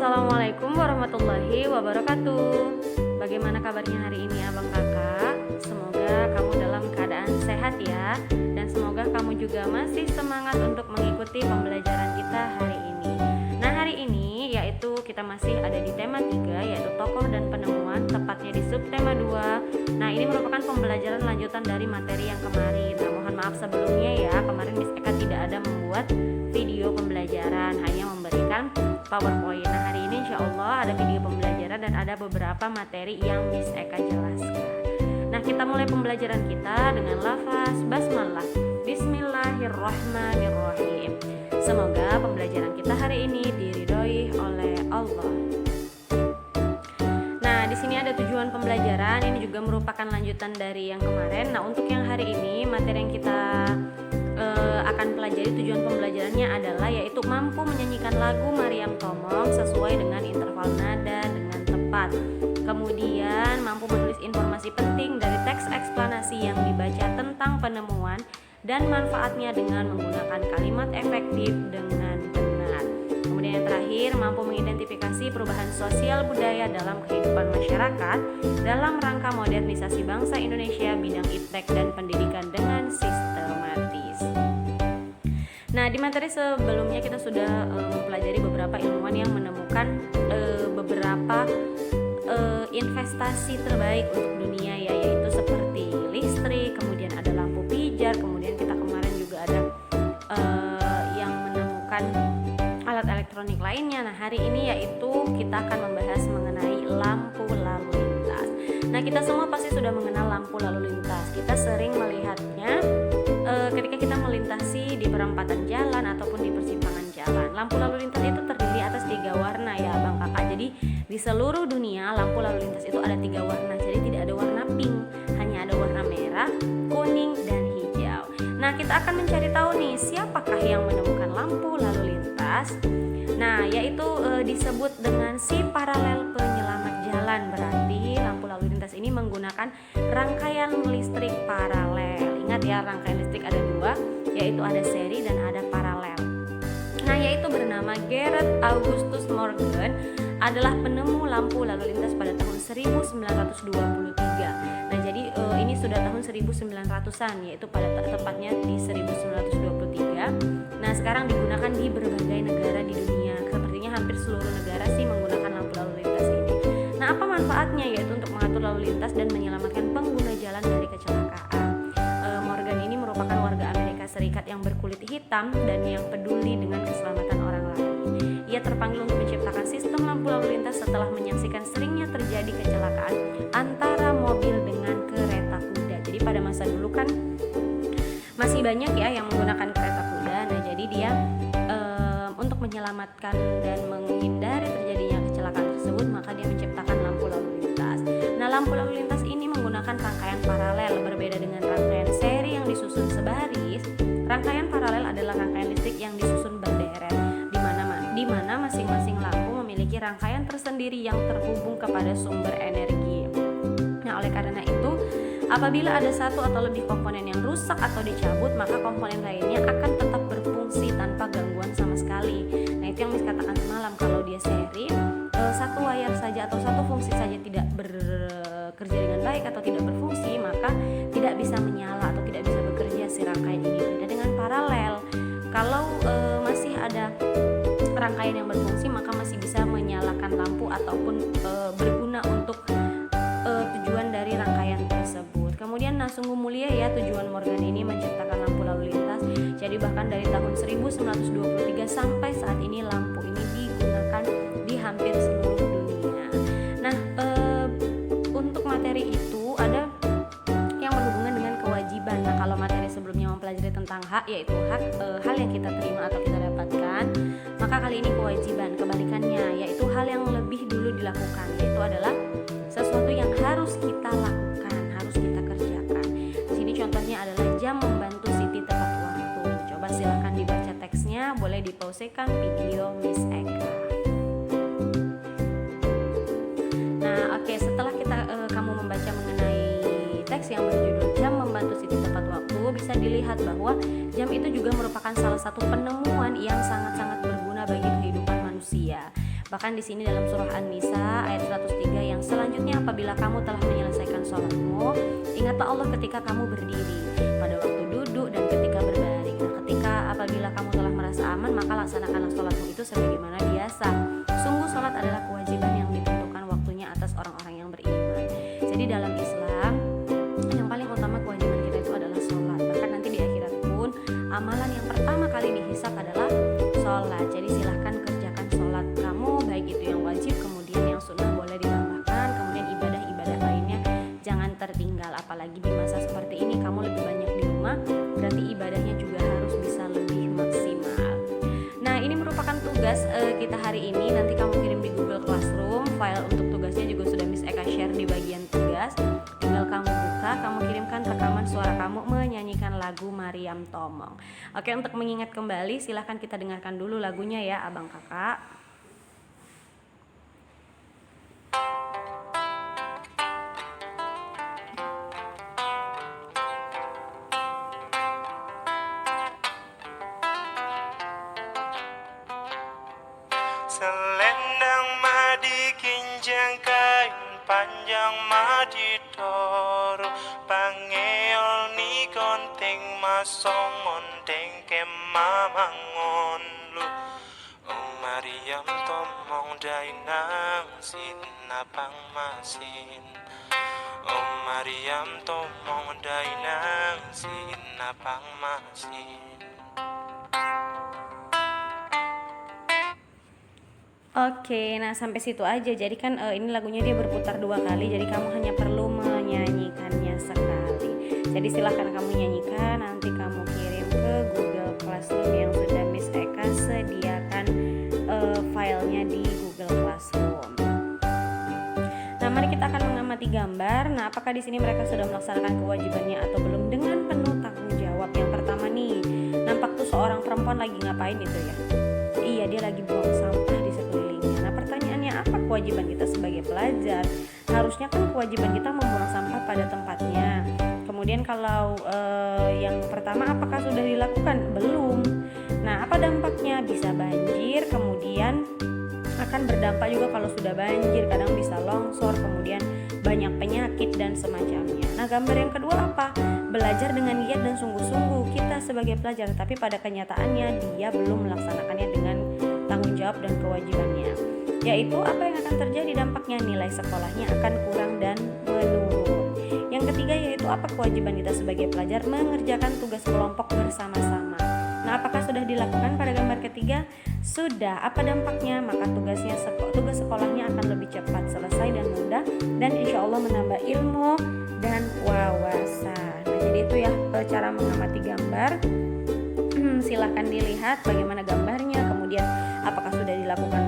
Assalamualaikum warahmatullahi wabarakatuh. Bagaimana kabarnya hari ini abang kakak? Semoga kamu dalam keadaan sehat ya. Dan semoga kamu juga masih semangat untuk mengikuti pembelajaran kita hari ini. Nah hari ini yaitu kita masih ada di tema 3, yaitu tokoh dan penemuan, tepatnya di subtema 2. Nah ini merupakan pembelajaran lanjutan dari materi yang kemarin. Nah mohon maaf sebelumnya ya, kemarin Miss Eka tidak ada membuat video pembelajaran, hanya memberikan PowerPoint. Nah hari ini insya Allah ada video pembelajaran dan ada beberapa materi yang Miss Eka jelaskan. Nah kita mulai pembelajaran kita dengan lafaz basmalah. Bismillahirrahmanirrahim. Semoga pembelajaran kita hari ini diridhoi oleh Allah. Nah di sini ada tujuan pembelajaran, ini juga merupakan lanjutan dari yang kemarin. Nah untuk yang hari ini materi yang kita akan pelajari, tujuan pembelajarannya adalah yaitu mampu menyanyikan lagu Maryam Tomong sesuai dengan interval nada dengan tepat. Kemudian mampu menulis informasi penting dari teks eksplanasi yang dibaca tentang penemuan dan manfaatnya dengan menggunakan kalimat efektif dengan benar. Kemudian yang terakhir, mampu mengidentifikasi perubahan sosial budaya dalam kehidupan masyarakat dalam rangka modernisasi bangsa Indonesia bidang iptek dan pendidikan dengan sistematis. Nah di materi sebelumnya kita sudah mempelajari beberapa ilmuwan yang menemukan beberapa investasi terbaik untuk dunia ya, yaitu seperti listrik, kemudian ada lampu pijar, kemudian kita kemarin juga ada yang menemukan alat elektronik lainnya. Nah hari ini yaitu kita akan membahas mengenai lampu lalu lintas. Nah kita semua pasti sudah mengenal lampu lalu lintas. Kita sering melihatnya ketika kita melintasi di perempatan jalan ataupun di persimpangan jalan. Lampu lalu lintas itu terdiri atas 3 warna ya Bang Kakak. Jadi di seluruh dunia lampu lalu lintas itu ada 3 warna. Jadi tidak ada warna pink, hanya ada warna merah, kuning, dan hijau. Nah kita akan mencari tahu nih siapakah yang menemukan lampu lalu lintas. Nah yaitu disebut dengan si paralel penyelamat jalan. Berarti lampu lalu lintas ini menggunakan rangkaian listrik paralel. Ingat ya, rangkaian listrik ada 2, yaitu ada seri dan ada paralel. Nah yaitu bernama Gerard Augustus Morgan adalah penemu lampu lalu lintas pada tahun 1923. Nah jadi ini sudah tahun 1900-an, yaitu pada tepatnya di 1923. Nah sekarang digunakan di berbagai negara di dunia. Sepertinya hampir seluruh negara sih menggunakan lampu lalu lintas ini. Nah apa manfaatnya? Yaitu untuk mengatur lalu lintas dan menyelamatkan pengguna jalan dari kecelakaan. Morgan ini merupakan warga Amerika Serikat yang berkulit hitam dan yang peduli dengan keselamatan orang lain. Ia terpanggil untuk menciptakan sistem lampu lalu lintas setelah menyaksikan seringnya terjadi kecelakaan antara mobil dengan kereta kuda. Jadi pada masa dulu kan masih banyak ya yang menggunakan kereta kuda. Nah jadi dia untuk menyelamatkan dan menghindari terjadinya kecelakaan tersebut, maka dia menciptakan lampu lalu lintas. Nah lampu lalu lintas ini menggunakan rangkaian paralel, berbeda dengan rangkaian seri yang disusun sebaris. Rangkaian paralel adalah rangkaian listrik yang disusun berderet, di mana masing-masing lampu memiliki rangkaian tersendiri yang terhubung kepada sumber energi. Nah oleh karena itu, apabila ada satu atau lebih komponen yang rusak atau dicabut, maka komponen lainnya akan tetap berfungsi tanpa gangguan sama sekali. Nah itu yang Miss katakan semalam, kalau dia seri, satu wayar saja atau satu fungsi saja tidak bekerja dengan baik atau tidak berfungsi, maka tidak bisa menyala atau tidak bisa bekerja si rangkaian ini. Beda dengan paralel, kalau masih ada rangkaian yang berfungsi, maka masih bisa menyalakan lampu ataupun berguna untuk tujuan dari rangkaian tersebut. Kemudian nah sungguh mulia ya tujuan Morgan ini menciptakan lampu lalu lintas. Jadi bahkan dari tahun 1923 sampai saat ini lampu ini digunakan di hampir seluruh dunia. Nah untuk materi itu ada yang berhubungan dengan kewajiban. Nah kalau materi sebelumnya mempelajari tentang hak, yaitu hal yang kita terima atau kita dapatkan, maka kali ini kewajiban, kebalikannya, yaitu hal yang lebih dulu dilakukan, yaitu adalah sesuatu yang harus kita lakukan, harus kita kerjakan. Di sini contohnya adalah jam membantu Siti tepat waktu. Coba silakan dibaca teksnya, boleh dipausekan video Miss Eka. Nah oke, setelah kamu membaca mengenai teks yang berjudul jam membantu Siti tepat waktu, bisa dilihat bahwa jam itu juga merupakan salah satu penemuan yang sangat-sangat berguna bagi kehidupan manusia. Bahkan di sini dalam surah An-Nisa ayat 103 yang selanjutnya, apabila kamu telah menyelesaikan sholatmu, ingatlah Allah ketika kamu berdiri, pada waktu duduk, dan ketika berbaring. Nah, apabila kamu telah merasa aman, maka laksanakanlah sholatmu itu sebagaimana biasa. Sungguh sholat adalah kewajiban yang ditentukan waktunya atas orang-orang yang beriman. Jadi dalam Islam yang paling utama kewajiban kita itu adalah sholat. Bahkan nanti di akhirat pun amalan yang pertama kali dihisab adalah sholat. Jadi silahkan kerjakan sholat kamu, baik itu yang wajib, kemudian yang sunnah boleh ditambahkan, kemudian ibadah-ibadah lainnya jangan tertinggal. Apalagi di masa seperti ini kamu lebih banyak di rumah, berarti ibadahnya juga harus bisa lebih maksimal. Nah, ini merupakan tugas kita hari ini. Nanti kamu kirim di Google Classroom. File untuk tugasnya juga sudah Miss Eka share di bagian tugas. Tinggal kamu buka, kamu kirimkan rekaman suara kamu menyanyikan lagu Mariam Tomong. Oke, untuk mengingat kembali, silahkan kita dengarkan dulu lagunya ya, abang kakak. Selendang madi kinjang kain panjang madi toro, pangeol ni konting masong onteng kemamangon lu. Mariam tomong dainang sin napang masin. Mariam tomong dainang sin napang masin. Oke, nah sampai situ aja. Jadi kan ini lagunya dia berputar 2 kali, jadi kamu hanya perlu menyanyikannya sekali. Jadi silahkan kamu nyanyikan, nanti kamu kirim ke Google Classroom yang sudah Miss Eka sediakan filenya di Google Classroom. Nah, mari kita akan mengamati gambar. Nah, apakah di sini mereka sudah melaksanakan kewajibannya atau belum dengan penuh tanggung jawab? Yang pertama nih, nampak tuh seorang perempuan lagi ngapain itu ya? Iya, dia lagi buang sampah di sekelilingnya. Nah, pertanyaannya, apa kewajiban kita sebagai pelajar? Harusnya kan kewajiban kita membuang sampah pada tempatnya. Kemudian kalau yang pertama, apakah sudah dilakukan? Belum. Nah, apa dampaknya? Bisa banjir, kemudian akan berdampak juga kalau sudah banjir, kadang bisa longsor, kemudian banyak penyakit dan semacamnya. Nah, gambar yang kedua apa? Belajar dengan giat dan sungguh-sungguh kita sebagai pelajar, tapi pada kenyataannya dia belum melaksanakannya dengan tanggung jawab dan kewajibannya. Yaitu apa yang akan terjadi dampaknya? Nilai sekolahnya akan kurang dan menurun. Yang ketiga yaitu apa kewajiban kita sebagai pelajar? Mengerjakan tugas kelompok bersama-sama. Nah, apakah sudah dilakukan pada gambar ketiga? Sudah. Apa dampaknya? Maka tugas sekolahnya akan lebih cepat selesai dan mudah, dan insya Allah menambah ilmu dan wawasan. Nah, jadi itu ya cara mengamati gambar. Silahkan dilihat bagaimana gambarnya, kemudian apakah sudah dilakukan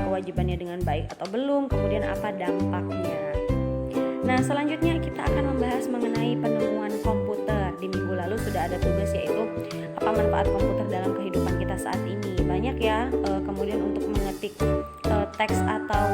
kewajibannya dengan baik atau belum, kemudian apa dampaknya. Nah, selanjutnya kita akan membahas mengenai penemuan komputer. Di minggu lalu sudah ada tugas, yaitu apa manfaat komputer dalam kehidupan kita saat ini. Banyak ya, kemudian untuk mengetik teks atau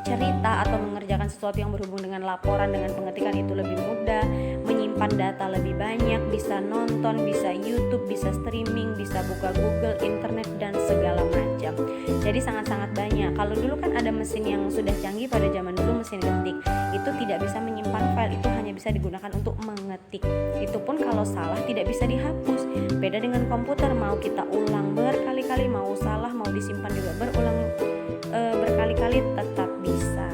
cerita atau mengerjakan sesuatu yang berhubung dengan laporan, dengan pengetikan itu lebih mudah, menyimpan data lebih banyak, bisa nonton, bisa YouTube, bisa streaming, bisa buka Google, internet, dan segala macam. Jadi sangat-sangat banyak. Kalau dulu kan ada mesin yang sudah canggih pada zaman dulu, mesin ketik, itu tidak bisa menyimpan file, itu hanya bisa digunakan untuk mengetik. Itu pun kalau salah tidak bisa dihapus. Beda dengan komputer, mau kita ulang berkali-kali, mau salah, mau disimpan juga berulang berkali-kali tetap bisa.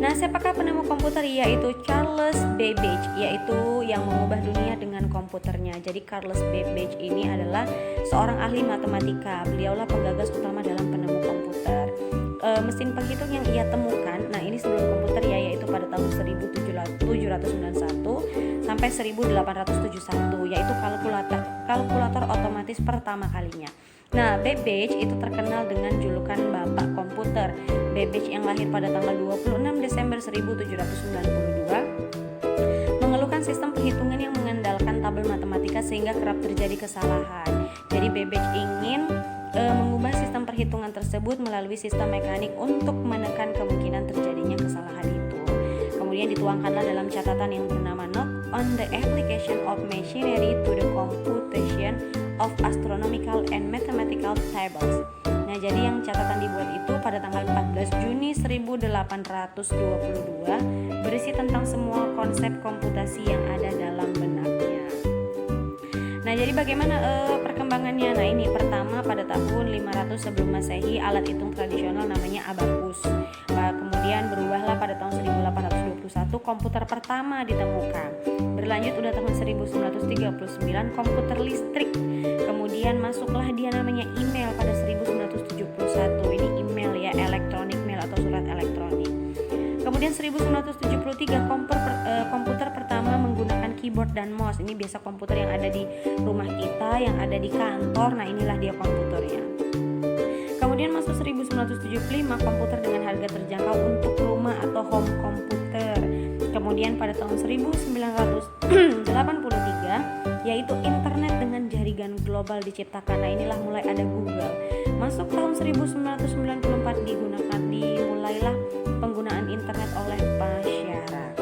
Nah, siapakah penemu komputer? Yaitu Charles Babbage, yaitu yang mengubah dunia dengan komputernya. Jadi Charles Babbage ini adalah seorang ahli matematika. Beliaulah penggagas utama dalam penemu komputer. Mesin penghitung yang ia temukan, nah ini sebelum komputer ya, yaitu pada tahun 1791 sampai 1871, yaitu kalkulator otomatis pertama kalinya. Nah, Babbage itu terkenal dengan julukan Bapak Komputer. Babbage yang lahir pada tanggal 26 Desember 1792 mengeluhkan sistem perhitungan yang mengandalkan tabel matematika sehingga kerap terjadi kesalahan. Jadi Babbage ingin mengubah sistem perhitungan tersebut melalui sistem mekanik untuk menekan kemungkinan terjadinya kesalahan itu. Kemudian dituangkanlah dalam catatan yang bernama Note on the Application of Machinery to the Computation of Astronomical and Mathematical Tables. Nah, jadi yang catatan dibuat itu pada tanggal 14 Juni 1822 berisi tentang semua konsep komputasi yang ada dalam benaknya. Nah, jadi bagaimana perkembangannya? Nah, ini pertama pada tahun 500 sebelum Masehi alat hitung tradisional namanya abakus. Kemudian berubahlah pada tahun 1821 komputer pertama ditemukan. Berlanjut udah tahun 1939 komputer listrik. Kemudian masuklah dia namanya email pada 1971. Ini email ya, electronic mail atau surat elektronik. Kemudian 1973 komputer pertama menggunakan keyboard dan mouse. Ini biasa komputer yang ada di rumah kita, yang ada di kantor. Nah, inilah dia komputernya. Kemudian masuk 1975 komputer dengan harga terjangkau untuk rumah atau home komputer. Kemudian pada tahun 1983 yaitu internet dengan jaringan global diciptakan. Nah, inilah mulai ada Google. Masuk tahun 1994 dimulailah penggunaan internet oleh masyarakat.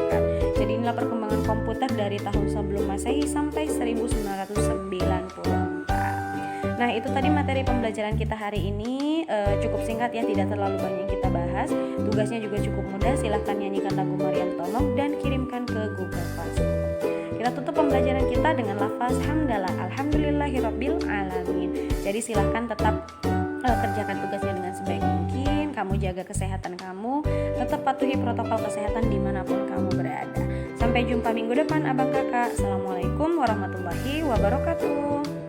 Jadi inilah perkembangan komputer dari tahun sebelum Masehi sampai 1994. Nah, itu tadi materi pembelajaran kita hari ini. Cukup singkat ya, tidak terlalu banyak yang kita bahas. Tugasnya juga cukup mudah. Silahkan nyanyikan lagu Maryam Tomok dan kirimkan ke Google Classroom. Kita tutup pembelajaran kita dengan lafaz hamdalah, alhamdulillahirabbil alamin. Jadi silahkan tetap kerjakan tugasnya dengan sebaik mungkin. Kamu jaga kesehatan kamu, tetap patuhi protokol kesehatan dimanapun kamu berada. Sampai jumpa minggu depan abang kakak. Assalamualaikum warahmatullahi wabarakatuh.